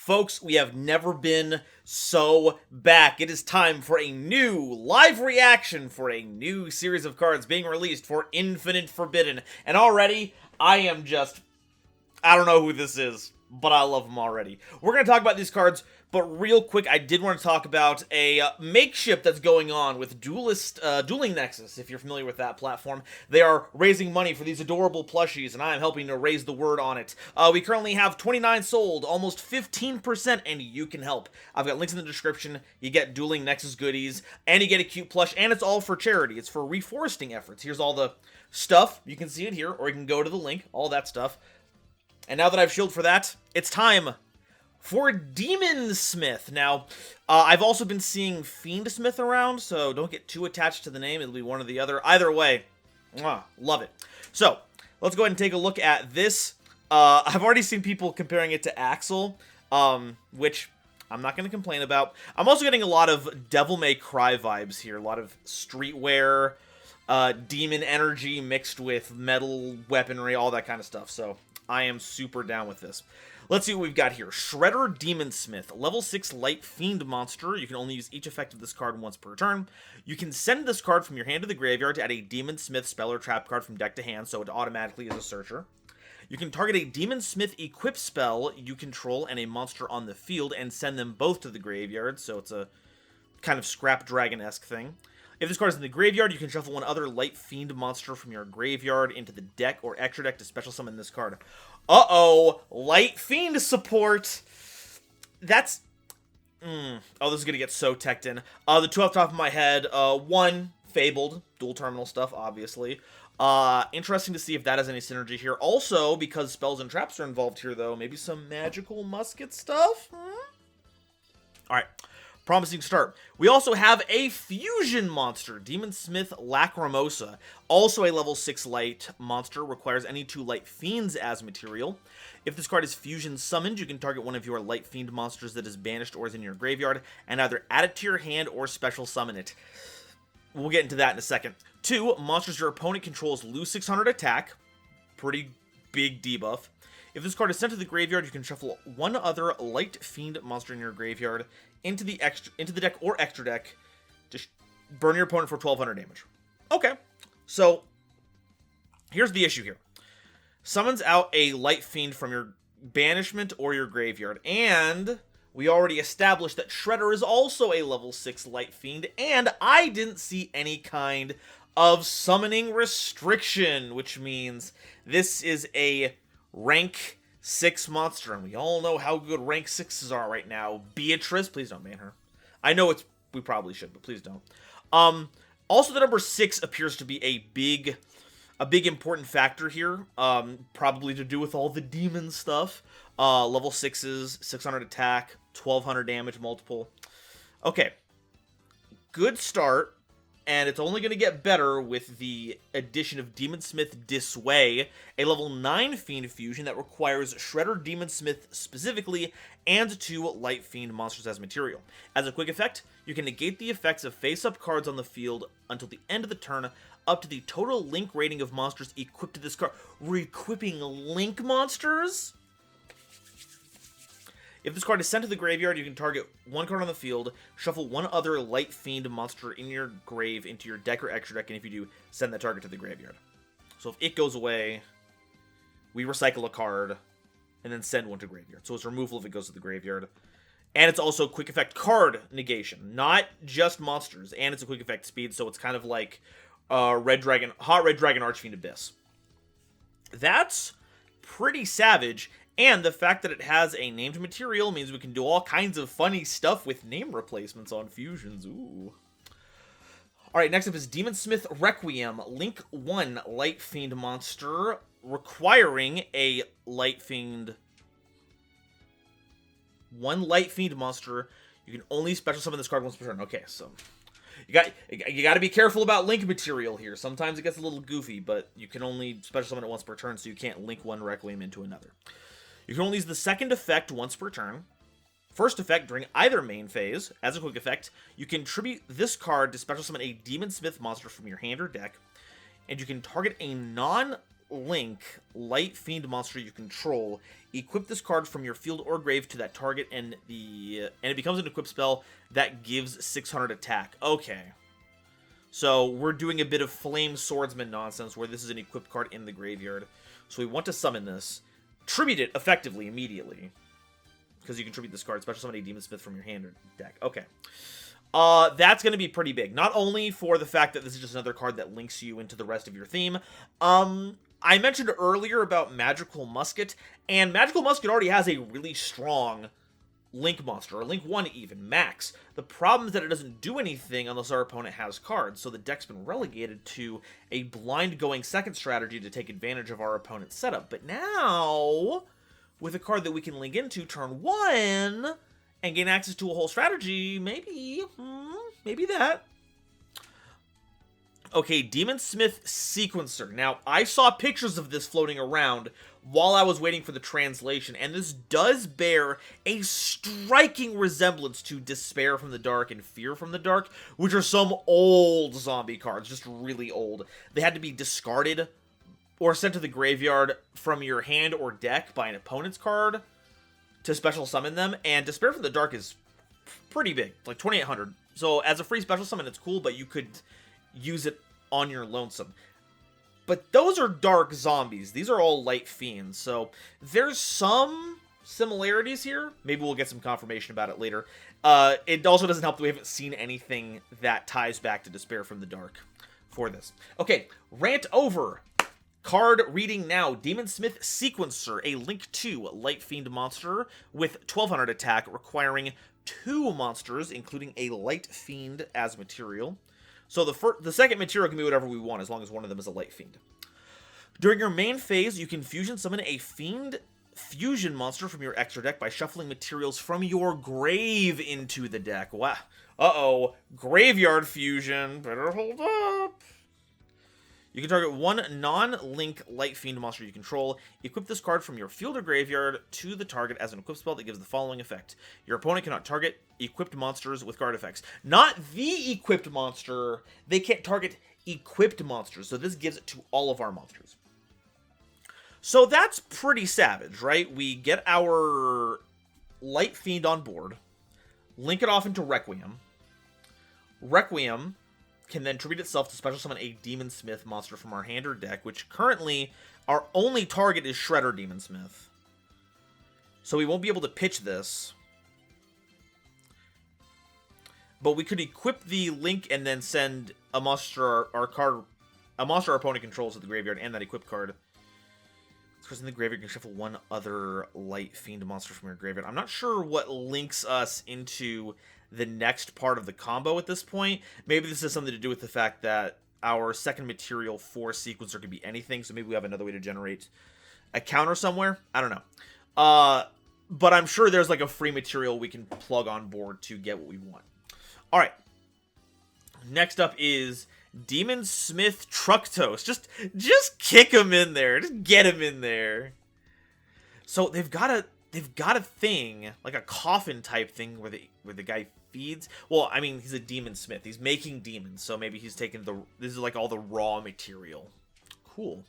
Folks, we have never been so back. It is time for a new live reaction for a new series of cards being released for Infinite Forbidden. And already, I don't know who this is, but I love them already. We're going to talk about these cards, but real quick, I did want to talk about a makeshift that's going on with Dueling Nexus, if you're familiar with that platform. They are raising money for these adorable plushies, and I am helping to raise the word on it. We currently have 29 sold, almost 15%, and you can help. I've got links in the description. You get Dueling Nexus goodies, and you get a cute plush, and it's all for charity. It's for reforesting efforts. Here's all the stuff. You can see it here, or you can go to the link, all that stuff. And now that I've shielded for that, it's time for Demonsmith. Now, I've also been seeing Fiendsmith around, so don't get too attached to the name. It'll be one or the other. Either way, love it. So, let's go ahead and take a look at this. I've already seen people comparing it to Axel, which I'm not going to complain about. I'm also getting a lot of Devil May Cry vibes here. A lot of streetwear, demon energy mixed with metal weaponry, all that kind of stuff. So, I am super down with this. Let's see what we've got here. Shredder Demonsmith, level 6 light fiend monster. You can only use each effect of this card once per turn. You can send this card from your hand to the graveyard to add a Demonsmith spell or trap card from deck to hand, so it automatically is a searcher. You can target a Demonsmith equip spell you control and a monster on the field and send them both to the graveyard, so it's a kind of Scrap Dragon-esque thing. If this card is in the graveyard, you can shuffle one other light fiend monster from your graveyard into the deck or extra deck to special summon this card. Uh-oh! Light fiend support! That's... Oh, this is gonna get so teched in. The two off the top of my head. One, Fabled. Dual terminal stuff, obviously. Interesting to see if that has any synergy here. Also, because spells and traps are involved here, though, maybe some magical musket stuff? Alright. Promising start. We also have a fusion monster, Demonsmith Lacosa. Also a level 6 light monster, requires any 2 light fiends as material. If this card is fusion summoned, you can target one of your light fiend monsters that is banished or is in your graveyard, and either add it to your hand or special summon it. We'll get into that in a second. 2, monsters your opponent controls lose 600 attack. Pretty big debuff. If this card is sent to the graveyard, you can shuffle one other light fiend monster in your graveyard into the deck or extra deck. Just burn your opponent for 1200 damage. Okay, so here's the issue here. Summons out a light fiend from your banishment or your graveyard, and we already established that Shredder is also a level 6 light fiend, and I didn't see any kind of summoning restriction, which means this is a rank 6 monster, and we all know how good rank 6s are right now. Beatrice, please don't ban her. I know we probably should, but please don't. Also, the number 6 appears to be a big important factor here. Probably to do with all the demon stuff. Level 6s, 600 attack, 1200 damage multiple. Okay, good start. And it's only going to get better with the addition of Demonsmith Disway, a level 9 Fiend Fusion that requires Shredder Demonsmith specifically, and 2 Light Fiend monsters as material. As a quick effect, you can negate the effects of face-up cards on the field until the end of the turn, up to the total link rating of monsters equipped to this card. Re-equipping link monsters? If this card is sent to the graveyard, you can target one card on the field, shuffle one other light fiend monster in your grave into your deck or extra deck, and if you do, send that target to the graveyard. So if it goes away, we recycle a card, and then send one to graveyard. So it's removal if it goes to the graveyard. And it's also quick effect card negation, not just monsters, and it's a quick effect speed, so it's kind of like Hot Red Dragon Archfiend Abyss. That's pretty savage. And the fact that it has a named material means we can do all kinds of funny stuff with name replacements on fusions. Ooh. Alright, next up is Demonsmith Requiem. Link 1 Light Fiend monster requiring a Light Fiend... One Light Fiend monster. You can only special summon this card once per turn. Okay, so... You got to be careful about link material here. Sometimes it gets a little goofy, but you can only special summon it once per turn, so you can't link one Requiem into another. You can only use the second effect once per turn. First effect during either main phase. As a quick effect, you can tribute this card to special summon a Demonsmith monster from your hand or deck. And you can target a non link Light Fiend monster you control. Equip this card from your field or grave to that target, and it becomes an equip spell that gives 600 attack. Okay. So we're doing a bit of Flame Swordsman nonsense where this is an equipped card in the graveyard. So we want to summon this. Tribute it effectively immediately. Because you can tribute this card, special summon a Demonsmith from your hand or deck. Okay. That's going to be pretty big. Not only for the fact that this is just another card that links you into the rest of your theme. I mentioned earlier about Magical Musket, and Magical Musket already has a really strong Link monster, or Link 1 even, max. The problem is that it doesn't do anything unless our opponent has cards, so the deck's been relegated to a blind going second strategy to take advantage of our opponent's setup. But now, with a card that we can link into turn 1 and gain access to a whole strategy, maybe that. Okay, Demonsmith Sequencer. Now, I saw pictures of this floating around while I was waiting for the translation, and this does bear a striking resemblance to Despair from the Dark and Fear from the Dark, which are some old zombie cards, just really old. They had to be discarded or sent to the graveyard from your hand or deck by an opponent's card to special summon them, and Despair from the Dark is pretty big, like 2,800. So as a free special summon, it's cool, but you could use it on your lonesome. But those are dark zombies. These are all light fiends, so there's some similarities here. Maybe we'll get some confirmation about it later. It also doesn't help that we haven't seen anything that ties back to Despair from the Dark for this. Okay, rant over. Card reading now. Demonsmith Sequencer, a Link 2 Light Fiend monster with 1,200 attack, requiring 2 monsters, including a Light Fiend as material. So the second material can be whatever we want, as long as one of them is a Light Fiend. During your main phase, you can fusion summon a Fiend fusion monster from your extra deck by shuffling materials from your grave into the deck. Wow. Uh-oh. Graveyard fusion. Better hold up. You can target one non-Link Light Fiend monster you control. Equip this card from your field or graveyard to the target as an equip spell that gives the following effect. Your opponent cannot target equipped monsters with card effects. Not the equipped monster. They can't target equipped monsters. So this gives it to all of our monsters. So that's pretty savage, right? We get our Light Fiend on board. Link it off into Requiem. Requiem can then tribute itself to special summon a Demonsmith monster from our hand or deck, which currently our only target is Shredder Demonsmith. So we won't be able to pitch this. But we could equip the Link and then send a monster our opponent controls to the graveyard and that equipped card. Because in the graveyard, you can shuffle one other Light Fiend monster from your graveyard. I'm not sure what links us into the next part of the combo at this point. Maybe this has something to do with the fact that our second material for Sequencer could be anything, so maybe we have another way to generate a counter somewhere. I don't know. But I'm sure there's like a free material we can plug on board to get what we want. Alright. Next up is Demonsmith Tructose. Just kick him in there. Just get him in there. So they've got a thing, like a coffin type thing where the guy feeds. Well, I mean, he's a Demonsmith. He's making demons, so maybe he's taking this is like all the raw material. Cool.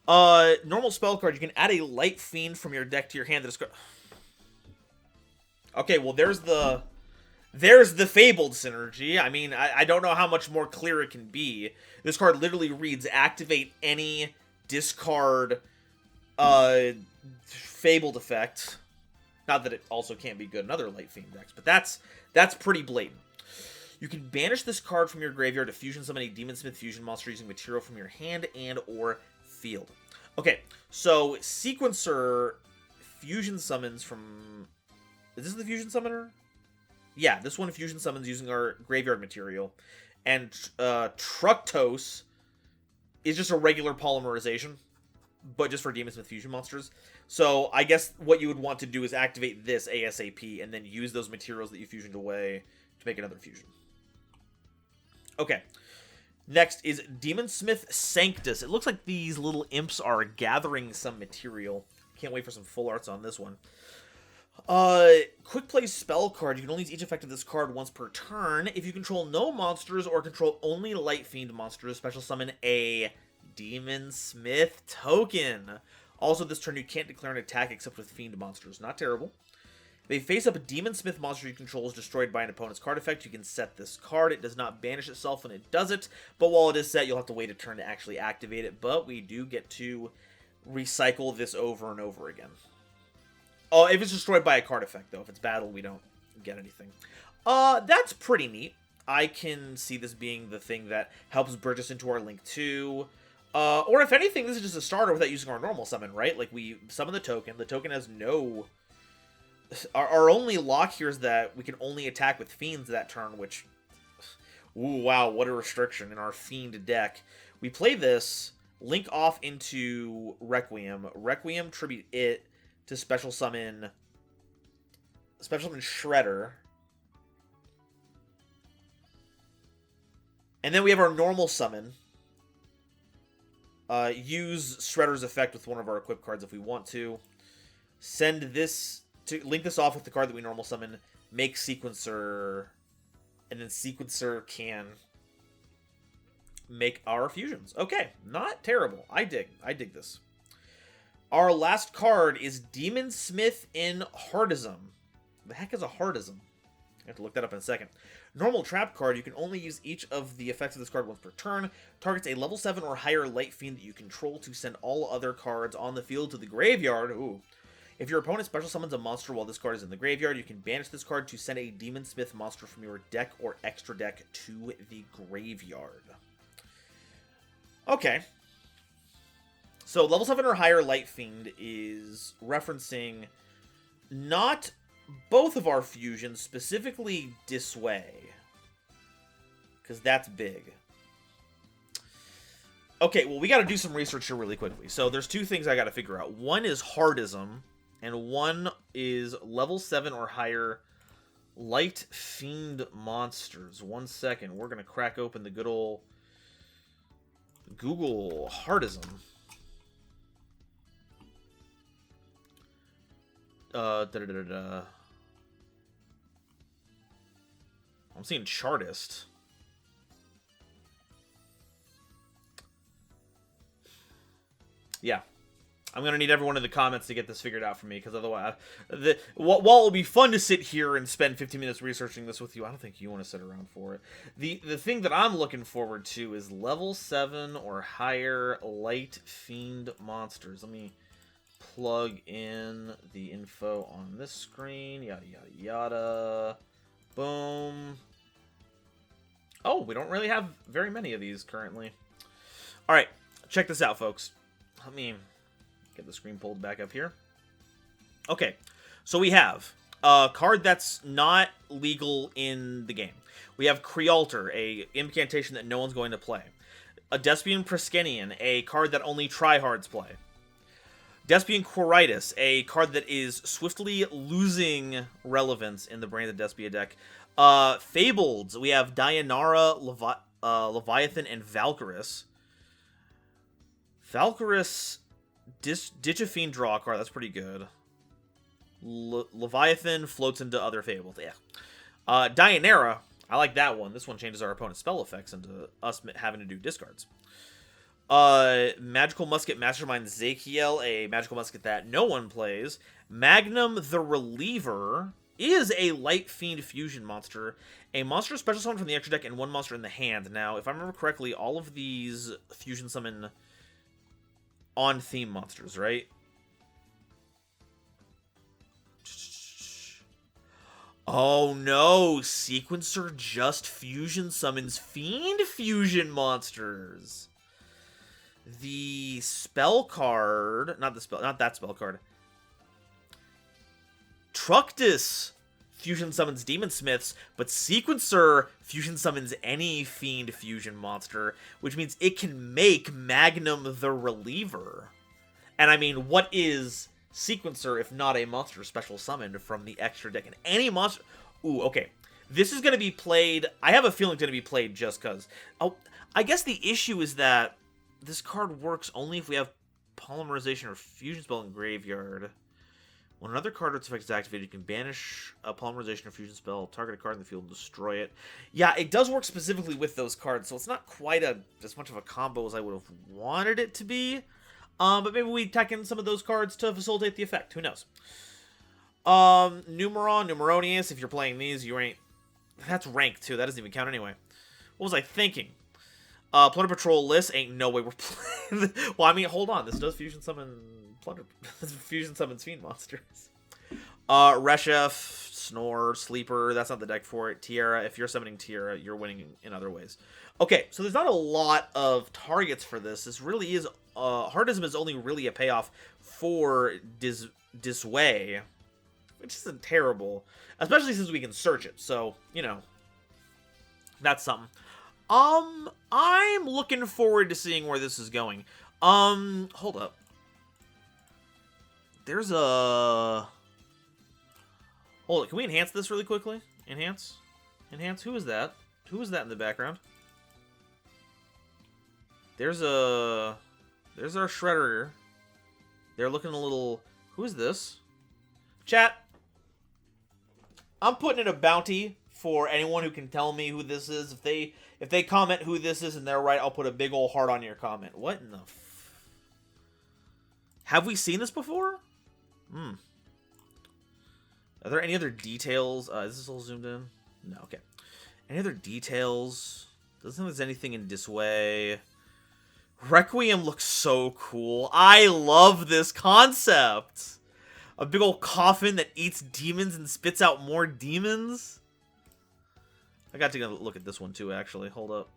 Normal spell card, you can add a Light Fiend from your deck to your hand that is okay, well there's the Fabled synergy. I mean, I don't know how much more clear it can be. This card literally reads activate any discard Fabled effect. Not that it also can't be good in other Light Fiend decks, but that's pretty blatant. You can banish this card from your graveyard to fusion summon a Demonsmith fusion monster using material from your hand and or field. Okay, so Sequencer fusion summons from... Is this the fusion summoner? Yeah, this one fusion summons using our graveyard material. And Tructose is just a regular polymerization, but just for Demonsmith fusion monsters. So I guess what you would want to do is activate this ASAP and then use those materials that you fusioned away to make another fusion. Okay. Next is Demonsmith Sanctus. It looks like these little imps are gathering some material. Can't wait for some full arts on this one. Quick play spell card. You can only use each effect of this card once per turn. If you control no monsters or control only Light Fiend monsters, special summon a Demonsmith token. Also, this turn you can't declare an attack except with fiend monsters. Not terrible. They face up a Demonsmith monster you control is destroyed by an opponent's card effect. You can set this card. It does not banish itself when it does it, but while it is set, you'll have to wait a turn to actually activate it. But we do get to recycle this over and over again. Oh, if it's destroyed by a card effect, though. If it's battle, we don't get anything. That's pretty neat. I can see this being the thing that helps bridge us into our Link 2. Or if anything, this is just a starter without using our normal summon, right? Like, we summon the token. The token has no... Our only lock here is that we can only attack with fiends that turn, which... Ooh, wow, what a restriction in our fiend deck. We play this, link off into Requiem. Requiem tribute it to special summon Shredder. And then we have our normal summon. Use Shredder's effect with one of our equipped cards if we want to. Send this... to link this off with the card that we normal summon, make Sequencer, and then Sequencer can make our fusions. Okay, not terrible. I dig this. Our last card is Demonsmith in Harism. The heck is a Harism? I have to look that up in a second. Normal trap card, you can only use each of the effects of this card once per turn. Targets a level 7 or higher light fiend that you control to send all other cards on the field to the graveyard. Ooh. If your opponent special summons a monster while this card is in the graveyard, you can banish this card to send a Demonsmith monster from your deck or extra deck to the graveyard. Okay. So, level 7 or higher Light Fiend is referencing not both of our fusions, specifically Disway. Because that's big. Okay, well, we got to do some research here really quickly. So, there's two things I got to figure out. One is Harism. And one is level 7 or higher Light Fiend monsters. 1 second. We're going to crack open the good old Google Harism. I'm seeing Chartist. Yeah. I'm going to need everyone in the comments to get this figured out for me, because otherwise, while it will be fun to sit here and spend 15 minutes researching this with you, I don't think you want to sit around for it. The thing that I'm looking forward to is level 7 or higher Light Fiend monsters. Let me plug in the info on this screen. Yada, yada, yada. Boom. Oh, we don't really have very many of these currently. All right, check this out, folks. Let me... get the screen pulled back up here. Okay, so we have a card that's not legal in the game. We have Crealter, a incantation that no one's going to play. A Despian Priskenian, a card that only tryhards play. Despian Quiritis, a card that is swiftly losing relevance in the Branded Despia deck. Fabled, we have Dianara, Leviathan, and Valkyris. Valkyris... Ditch a Fiend, draw a card. That's pretty good. Leviathan floats into other Fables. Yeah. Dianara. I like that one. This one changes our opponent's spell effects into us having to do discards. Magical Musket Mastermind Zakiel, a magical musket that no one plays. Magnum the Reliever is a Light Fiend fusion monster. A monster special summon from the extra deck and one monster in the hand. Now, if I remember correctly, all of these fusion summon on theme monsters, right? Oh no, Sequencer just fusion summons Fiend fusion monsters. The spell card, not that spell card. Tructose fusion summons Demonsmiths, but Sequencer fusion summons any Fiend fusion monster, which means it can make Magnum the Reliever. And I mean, what is Sequencer if not a monster special summoned from the extra deck? And any monster... Ooh, okay. This is going to be played... I have a feeling it's going to be played just because... Oh, I guess the issue is that this card works only if we have Polymerization or Fusion Spell in Graveyard. When another card or its effect is activated, you can banish a polymerization or fusion spell, target a card in the field, and destroy it. Yeah, it does work specifically with those cards, so it's not quite as much of a combo as I would have wanted it to be. But maybe we tack in some of those cards to facilitate the effect. Who knows? Numeronius, if you're playing these, you ain't... That's rank, too. That doesn't even count anyway. What was I thinking? Plunder Patrol list, ain't no way we're playing... Well, I mean, hold on. This does fusion summon Plunder... fusion summons Fiend monsters. Reshef, Snore, Sleeper, that's not the deck for it. Tierra, if you're summoning Tierra, you're winning in other ways. Okay, so there's not a lot of targets for this. This really is... Harism is only really a payoff for Disway, which isn't terrible, especially since we can search it, so, you know, that's something. I'm looking forward to seeing where this is going. Hold up. There's a... Hold it, can we enhance this really quickly? Enhance? Enhance? Who is that? Who is that in the background? There's our Shredder. They're looking a little... Who is this? Chat. I'm putting in a bounty for anyone who can tell me who this is. If they comment who this is and they're right, I'll put a big old heart on your comment. What in the... Have we seen this before? Are there any other details? Is this all zoomed in? No, okay. Any other details? Doesn't think there's anything in Disway. Requiem looks so cool. I love this concept. A big old coffin that eats demons and spits out more demons. I got to go look at this one too, actually. Hold up.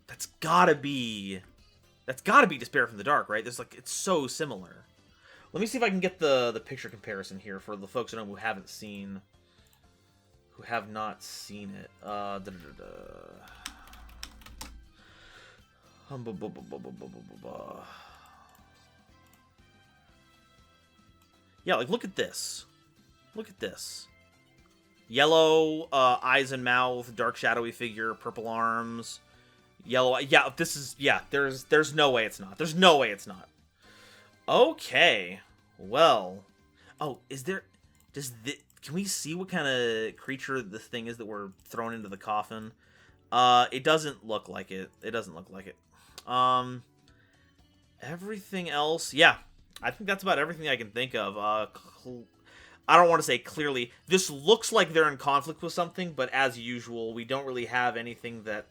That's gotta be Despair from the Dark, right? There's like, it's so similar. Let me see if I can get the picture comparison here for the folks at home who haven't seen, who have not seen it. Yeah, like, look at this. Look at this. Yellow eyes and mouth, dark shadowy figure, purple arms, yellow. Yeah, this is... Yeah, there's no way it's not. There's no way it's not. Okay. Well. Oh, is there... Can we see what kind of creature this thing is that we're throwing into the coffin? It doesn't look like it. It doesn't look like it. Everything else... Yeah. I think that's about everything I can think of. I don't want to say clearly. This looks like they're in conflict with something, but as usual, we don't really have anything that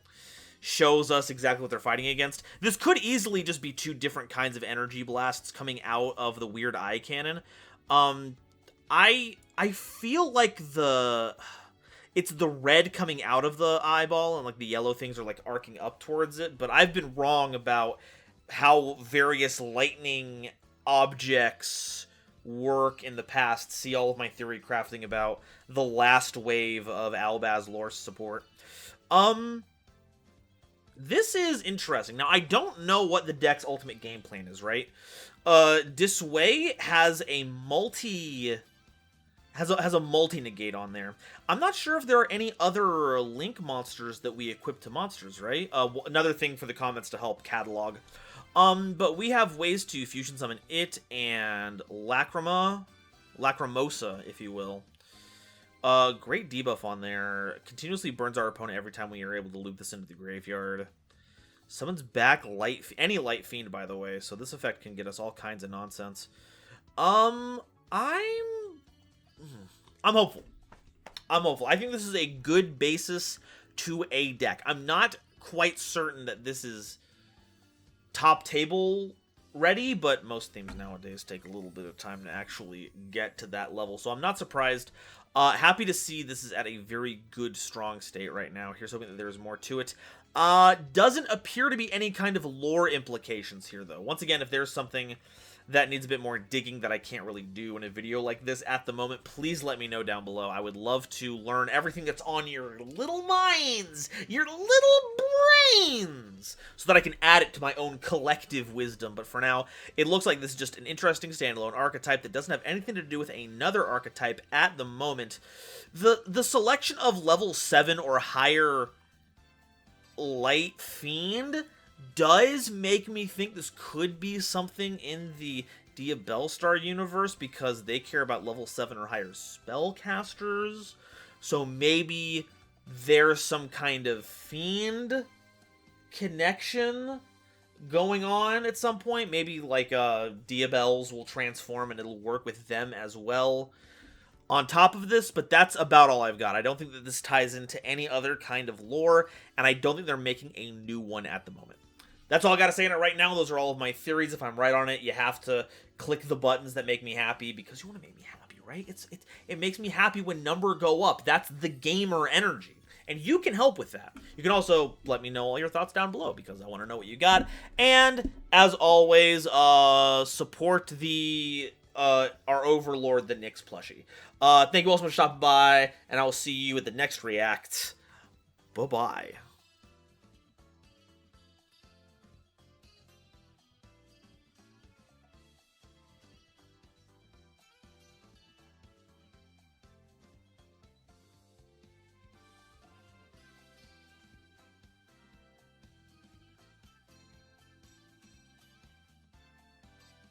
shows us exactly what they're fighting against. This could easily just be two different kinds of energy blasts coming out of the weird eye cannon. I feel like it's the red coming out of the eyeball, and like the yellow things are like arcing up towards it, but I've been wrong about how various lightning objects work in the past. See all of my theory crafting about the last wave of Albaz lore support. This is interesting. Now, I don't know what the deck's ultimate game plan is, right? Disway has a multi negate on there. I'm not sure if there are any other link monsters that we equip to monsters, right? Another thing for the comments to help catalog. But we have ways to fusion summon it and Lacrimosa, if you will. Great debuff on there. Continuously burns our opponent every time we are able to loop this into the graveyard. Summons back any Light Fiend, by the way, so this effect can get us all kinds of nonsense. I'm hopeful. I'm hopeful. I think this is a good basis to a deck. I'm not quite certain that this is top table ready, but most themes nowadays take a little bit of time to actually get to that level, so I'm not surprised. Happy to see this is at a very good, strong state right now. Here's hoping that there's more to it. Doesn't appear to be any kind of lore implications here, though. Once again, if there's something that needs a bit more digging that I can't really do in a video like this at the moment, please let me know down below. I would love to learn everything that's on your little minds, your little brains, so that I can add it to my own collective wisdom. But for now, it looks like this is just an interesting standalone archetype that doesn't have anything to do with another archetype at the moment. The selection of level 7 or higher Light Fiend does make me think this could be something in the Diabellstar universe, because they care about level 7 or higher spellcasters. So maybe there's some kind of fiend connection going on at some point. Maybe like Diabells will transform and it'll work with them as well on top of this, but that's about all I've got. I don't think that this ties into any other kind of lore, and I don't think they're making a new one at the moment. That's all I gotta say on it right now. Those are all of my theories. If I'm right on it, you have to click the buttons that make me happy, because you want to make me happy, right? It makes me happy when numbers go up. That's the gamer energy, and you can help with that. You can also let me know all your thoughts down below, because I want to know what you got. And as always, support the our overlord, the Nyx plushie. Thank you all so much for stopping by, and I will see you at the next react. Bye bye.